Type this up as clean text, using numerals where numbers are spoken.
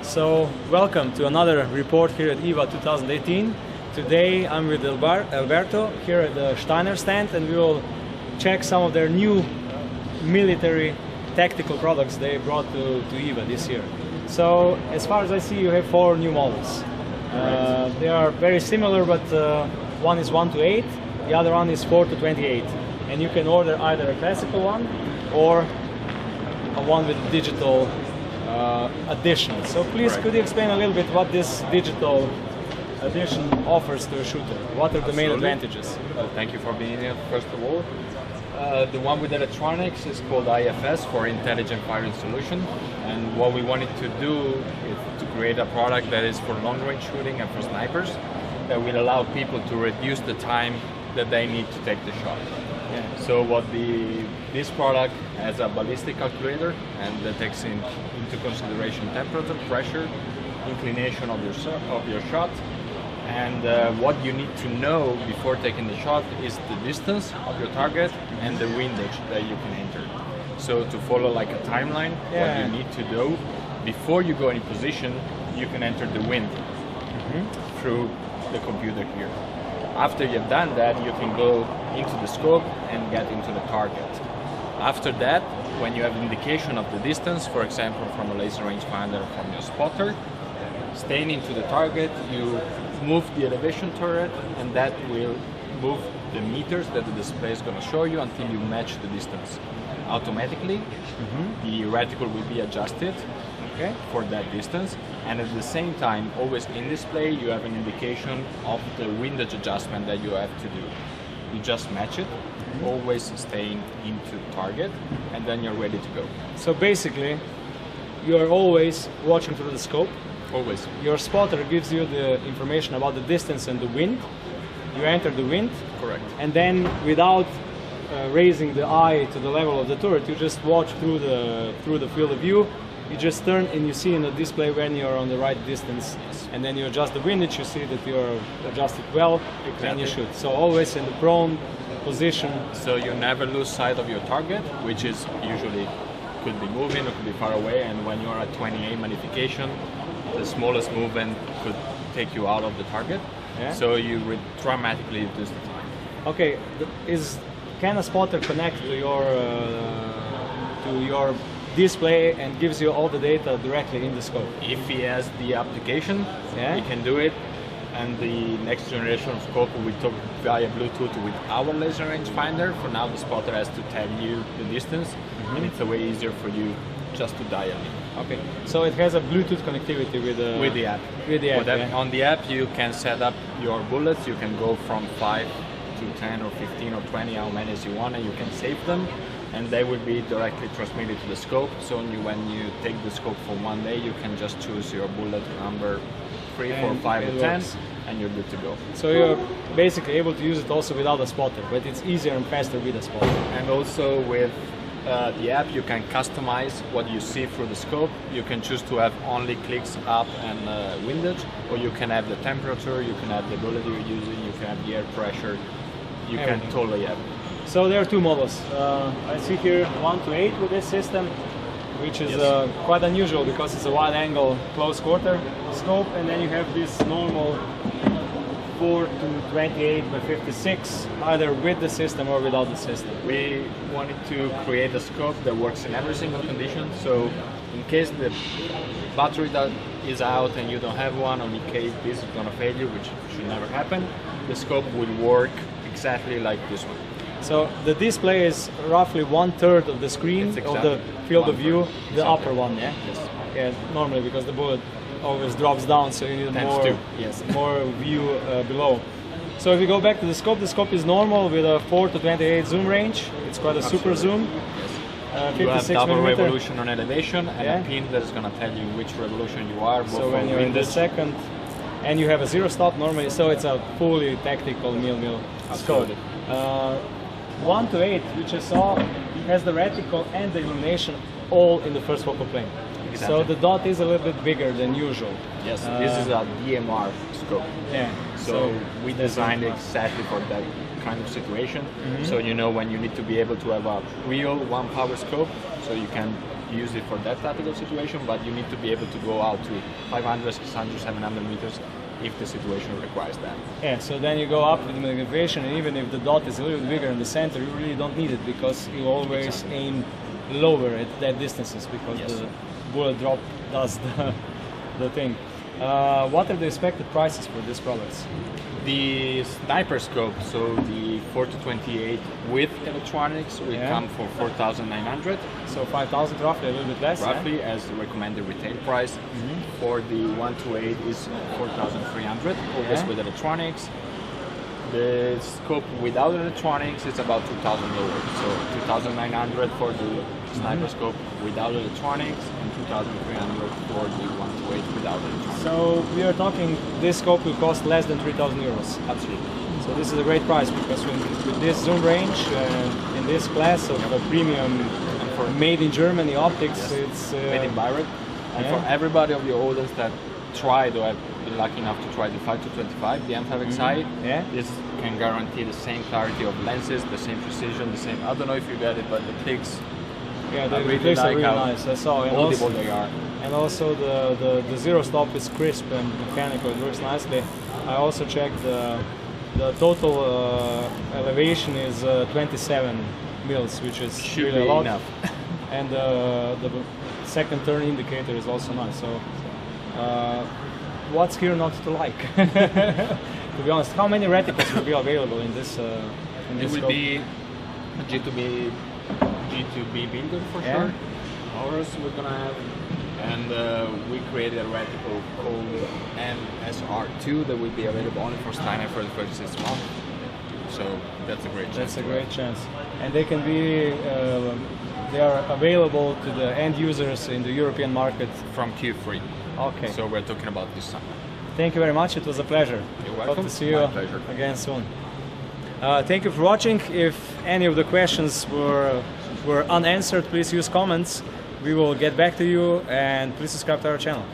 So, welcome to another report here at IWA 2018. Today I'm with Alberto here at the Steiner stand, and we will check some of their new military tactical products they brought to IWA this year. So, as far as I see, you have 4 new models. They are very similar, but one is 1 to 8, the other one is 4 to 28. And you can order either a classical one or a one with digital addition. So please, could you explain a little bit what this digital addition offers to a shooter? What are the main advantages? Thank you for being here, first of all. The one with electronics is called IFS, for Intelligent Firing Solution. And what we wanted to do is to create a product that is for long-range shooting and for snipers, that will allow people to reduce the time that they need to take the shot. Yeah. So this product has a ballistic calculator, and that takes into consideration temperature, pressure, inclination of your shot, and what you need to know before taking the shot is the distance of your target and the windage that you can enter. So to follow like a timeline, what you need to do before you go in position, you can enter the wind through the computer here. After you've done that, you can go into the scope and get into the target. After that, when you have indication of the distance, for example from a laser rangefinder or from your spotter, staying into the target, you move the elevation turret, and that will move the meters that the display is going to show you until you match the distance. Automatically, the reticle will be adjusted for that distance, and at the same time, always in display, you have an indication of the windage adjustment that you have to do. You just match it, always staying into target, and then you're ready to go. So basically, you are always watching through the scope. Always. Your spotter gives you the information about the distance and the wind. You enter the wind. Correct. And then, without raising the eye to the level of the turret, you just watch through the field of view. You just turn and you see in the display when you're on the right distance, and then you adjust the windage, you see that you're adjusted well, and you shoot. So always in the prone position. So you never lose sight of your target, which is usually could be moving or could be far away, and when you're at 28 magnification, the smallest movement could take you out of the target. So you would dramatically reduce the time. Okay, can a spotter connect to your display and gives you all the data directly in the scope? If he has the application, he can do it. And the next generation of scope will talk via Bluetooth with our laser rangefinder. For now, the spotter has to tell you the distance, and it's a way easier for you just to dial in. Okay, so it has a Bluetooth connectivity with the app. With the app, On the app, you can set up your bullets. You can go from 5 to 10 or 15 or 20, how many as you want, and you can save them, and they will be directly transmitted to the scope. So when you take the scope for one day, you can just choose your bullet number 3, 4, 5, or 10, and you're good to go. So you're basically able to use it also without a spotter, but it's easier and faster with a spotter. And also with the app, you can customize what you see through the scope. You can choose to have only clicks up and windage, or you can have the temperature, you can have the bullet you're using, you can have the air pressure. You can totally have it. So there are 2 models. I see here 1 to 8 with this system, which is quite unusual because it's a wide angle close quarter scope, and then you have this normal 4 to 28 by 56, either with the system or without the system. We wanted to create a scope that works in every single condition, so in case the battery that is out and you don't have one, or in case this is going to fail you, which should never happen, the scope will work exactly like this one. So the display is roughly 1/3 of the screen of the field of view, the upper one, Yes. Yeah, normally because the bullet always drops down, so you need more view below. So if you go back to the scope is normal with a 4 to 28 zoom range. It's quite a super zoom. You have double revolution on elevation and a pin that is going to tell you which revolution you are. So when you're in the second, and you have a 0 stop normally, so it's a fully tactical mil scope. 1 to 8, which I saw, has the reticle and the illumination all in the first focal plane. Exactly. So the dot is a little bit bigger than usual. Yes, this is a DMR scope. Yeah. So we designed it exactly for that kind of situation. So you know when you need to be able to have a real 1 power scope, so you can use it for that type of situation, but you need to be able to go out to 500, 600, 700 meters if the situation requires that. Yeah, so then you go up with the magnification, and even if the dot is a little bit bigger in the center, you really don't need it because you always aim lower at that distances because the bullet drop does the thing. What are the expected prices for these products? The sniper scope, so the 4-28 with electronics, will come for 4,900. So 5,000 roughly, a little bit less. Roughly, as the recommended retail price. For the 1-8 is 4,300, always with electronics. The scope without electronics is about 2,000 lower. So 2,900 for the sniper scope without electronics, and 2,300 for the 1-8 without electronics. So we are talking, this scope will cost less than 3,000 euros. Absolutely. So this is a great price because with this zoom range in this class of premium And for made in Germany optics, it's made in Bayreuth. And for everybody of your audience that tried or have been lucky enough to try the 5-25, the M7Xi, this can guarantee the same clarity of lenses, the same precision, the same. I don't know if you get it, but the clicks. Yeah, the really clicks are like really how nice. I saw. And audible also, they are. and also the zero stop is crisp and mechanical. It works nicely. I also checked the total elevation is 27 mils, which is Should really be a lot. enough. And the second turn indicator is also nice. So what's here not to like? To be honest, how many reticles will be available in this? It will be G2B builder for sure. Ours we're gonna have, and we created a reticle called MSR2 that will be available only for Steiner for the first 6 months. So that's a great chance. That's a great chance, and they can be. They are available to the end users in the European market from Q3. Okay. So we're talking about this summer. Thank you very much. It was a pleasure. You're welcome. Hope to see you again soon. Thank you for watching. If any of the questions were unanswered, please use comments. We will get back to you, and please subscribe to our channel.